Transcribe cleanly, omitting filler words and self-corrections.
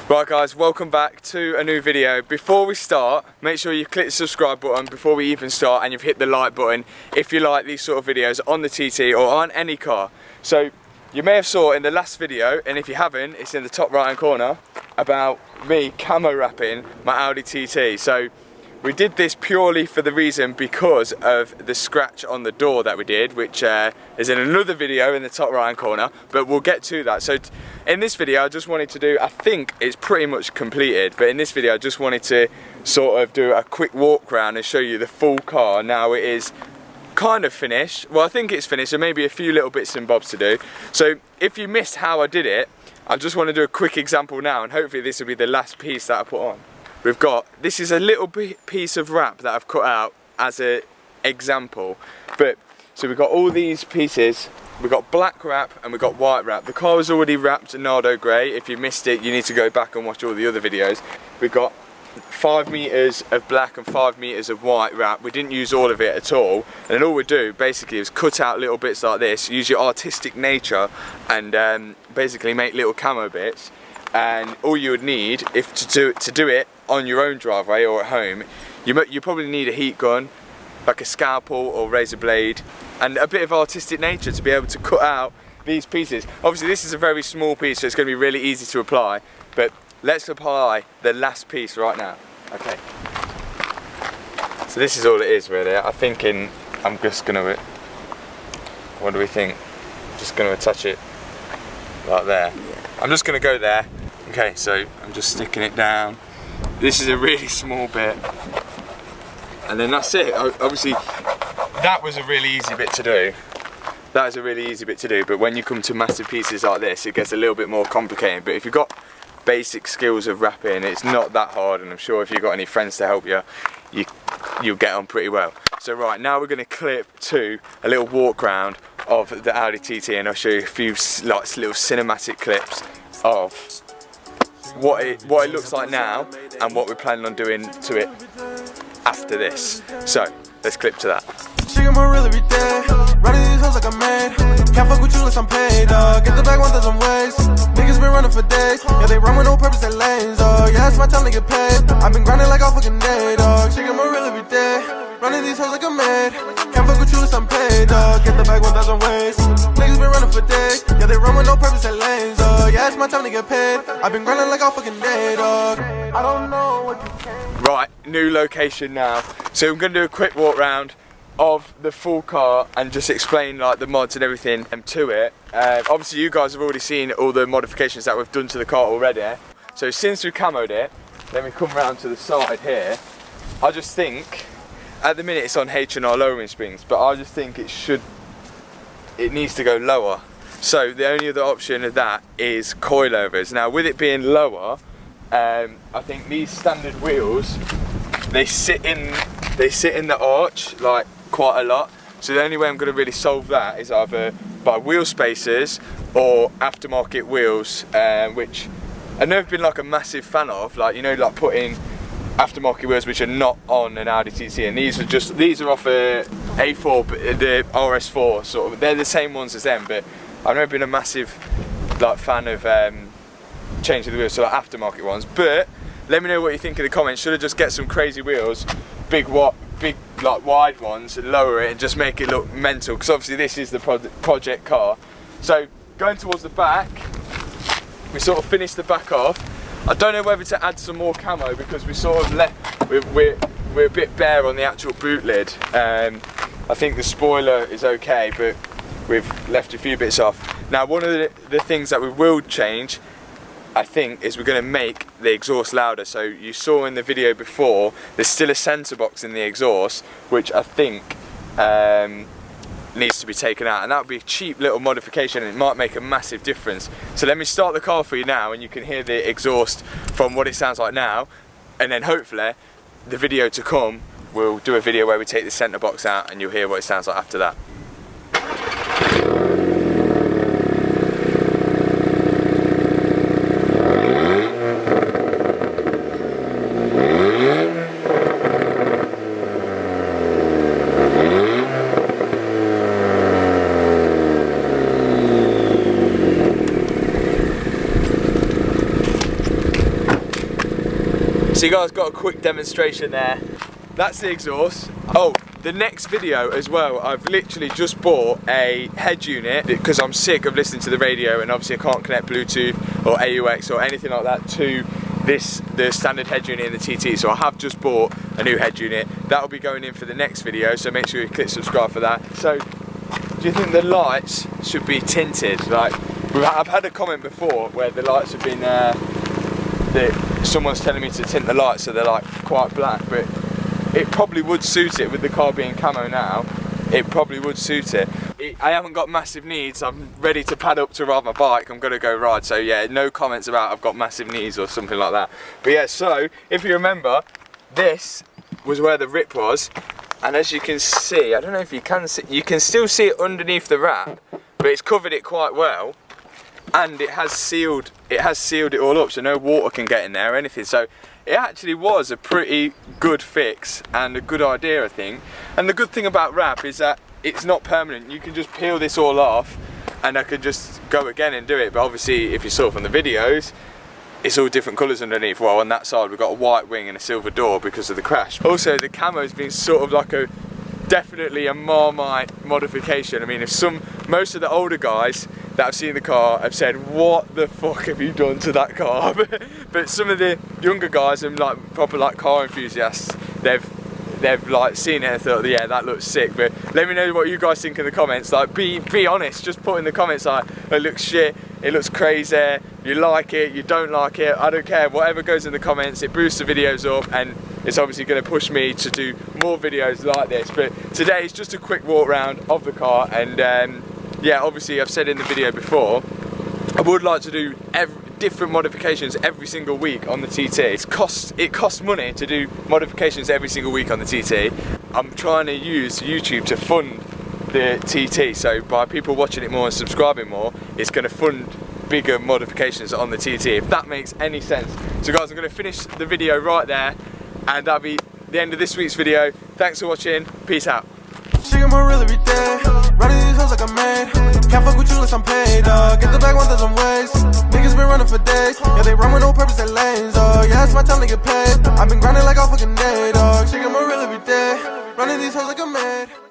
Right guys, welcome back to a new video. Before we start, make sure you click the subscribe button before we even start, and you've hit the like button if you like these sort of videos on the TT or on any car. So you may have saw in the last video, and if you haven't, it's in the top right hand corner, about me camo wrapping my Audi TT. So we did this purely for the reason because of the scratch on the door that we did, which is in another video in the top right hand corner, but we'll get to that. So in this video I just wanted to do, I think it's pretty much completed, but in this video I just wanted to sort of do a quick walk around and show you the full car. Now it is kind of finished. Well, I think it's finished, so maybe a few little bits and bobs to do. So if you missed how I did it, I just want to do a quick example now, and hopefully this will be the last piece that I put on. We've got, this is a little piece of wrap that I've cut out as an example. But, so we've got all these pieces, we've got black wrap and we've got white wrap. The car was already wrapped nardo grey. If you missed it, you need to go back and watch all the other videos. We've got 5 meters of black and 5 meters of white wrap. We didn't use all of it at all. And then all we do basically is cut out little bits like this, use your artistic nature and basically make little camo bits. And all you would need, if to do it on your own driveway or at home, you probably need a heat gun, like a scalpel or razor blade, and a bit of artistic nature to be able to cut out these pieces. Obviously this is a very small piece, so it's going to be really easy to apply, but let's apply the last piece right now. Okay. So this is all it is really. I'm just going to, what do we think? Just going to attach it like there. I'm just going to go there. Okay, so I'm just sticking it down. This is a really small bit, and then that's it. Obviously, that was a really easy bit to do. That is a really easy bit to do, but when you come to massive pieces like this, it gets a little bit more complicated. But if you've got basic skills of wrapping, it's not that hard, and I'm sure if you've got any friends to help you, you'll get on pretty well. So right, now we're going to clip to a little walk round of the Audi TT, and I'll show you a few like little cinematic clips of what it looks like now and what we're planning on doing to it after this. So let's clip to that. Running these hoes like I'm made. Can't fuck with you unless I'm paid, get the bag 1,000 ways. Niggas been running for days. Yeah, they run with no purpose in lanes, yeah, it's my time to get paid. I've been grinding like all fucking day, dog. She get more real every day. Running these hoes like I'm made. Can't fuck with you unless I'm paid, get the bag 1,000 ways. Niggas been running for days. Yeah, they run with no purpose in lanes, yeah, it's my time to get paid. I've been grinding like all fucking day, dog. I don't know what you can. Right, new location now. So I'm gonna do a quick walk round of the full car and just explain like the mods and everything to it. Obviously you guys have already seen all the modifications that we've done to the car already. So since we camoed it, let me come round to the side here. I just think, at the minute it's on H&R lowering springs, but I just think it needs to go lower. So the only other option of that is coilovers. Now with it being lower, I think these standard wheels, they sit in the arch like quite a lot. So the only way I'm going to really solve that is either by wheel spacers or aftermarket wheels, which I've never been like a massive fan of. Like, you know, like putting aftermarket wheels which are not on an Audi TT, and these are off a A4, the RS4 sort of. They're the same ones as them, but I've never been a massive like fan of changing the wheels to like aftermarket ones. But let me know what you think in the comments. Should I just get some crazy wheels, big like wide ones, and lower it and just make it look mental? Because obviously this is the project car. So going towards the back, we sort of finished the back off. I don't know whether to add some more camo because we sort of we're a bit bare on the actual boot lid. I think the spoiler is okay, but we've left a few bits off. Now one of the things that we will change, I think, is we're going to make the exhaust louder. So you saw in the video before, there's still a sensor box in the exhaust, which I think needs to be taken out, and that would be a cheap little modification, and it might make a massive difference. So let me start the car for you now, and you can hear the exhaust from what it sounds like now, and then hopefully the video to come, we'll do a video where we take the center box out and you'll hear what it sounds like after that. So you guys got a quick demonstration there. That's the exhaust. Oh, the next video as well, I've literally just bought a head unit because I'm sick of listening to the radio, and obviously I can't connect Bluetooth or AUX or anything like that to the standard head unit in the TT. So I have just bought a new head unit. That'll be going in for the next video, so make sure you click subscribe for that. So do you think the lights should be tinted? Like, I've had a comment before where the lights have been someone's telling me to tint the lights so they're like quite black, but it probably would suit it with the car being camo now. It probably would suit it. I haven't got massive needs. I'm ready to pad up to ride my bike. I'm gonna go ride. So yeah, no comments about I've got massive needs or something like that. But yeah, so if you remember, this was where the rip was, and as you can see, I don't know if you can see, you can still see it underneath the wrap, but it's covered it quite well, and it has sealed it all up, so no water can get in there or anything. So it actually was a pretty good fix and a good idea, I think. And the good thing about wrap is that it's not permanent. You can just peel this all off and I could just go again and do it. But obviously, if you saw from the videos, it's all different colours underneath. Well, on that side we've got a white wing and a silver door because of the crash. Also, the camo's been sort of like definitely a Marmite modification. I mean, most of the older guys that I've seen the car have said, what the fuck have you done to that car? But some of the younger guys and like proper like car enthusiasts, they've like seen it and thought, yeah, that looks sick. But let me know what you guys think in the comments. Like, be honest, just put in the comments like, it looks shit, it looks crazy, you like it, you don't like it, I don't care. Whatever goes in the comments, it boosts the videos up, and it's obviously going to push me to do more videos like this. But today it's just a quick walk round of the car, and yeah, obviously I've said in the video before, I would like to do different modifications every single week on the TT. It costs money to do modifications every single week on the TT. I'm trying to use YouTube to fund the TT, so by people watching it more and subscribing more, it's going to fund bigger modifications on the TT, if that makes any sense. So guys, I'm going to finish the video right there, and that'll be the end of this week's video. Thanks for watching, peace out. She got more real every day. Running these hoes like I'm made. Can't fuck with you unless I'm paid, get the bag 1,000 ways. Niggas been running for days. Yeah, they run with no purpose, they lanes, yeah, it's my time to get paid. I've been grinding like all fucking day, dog. She got more real every day. Running these hoes like I'm made.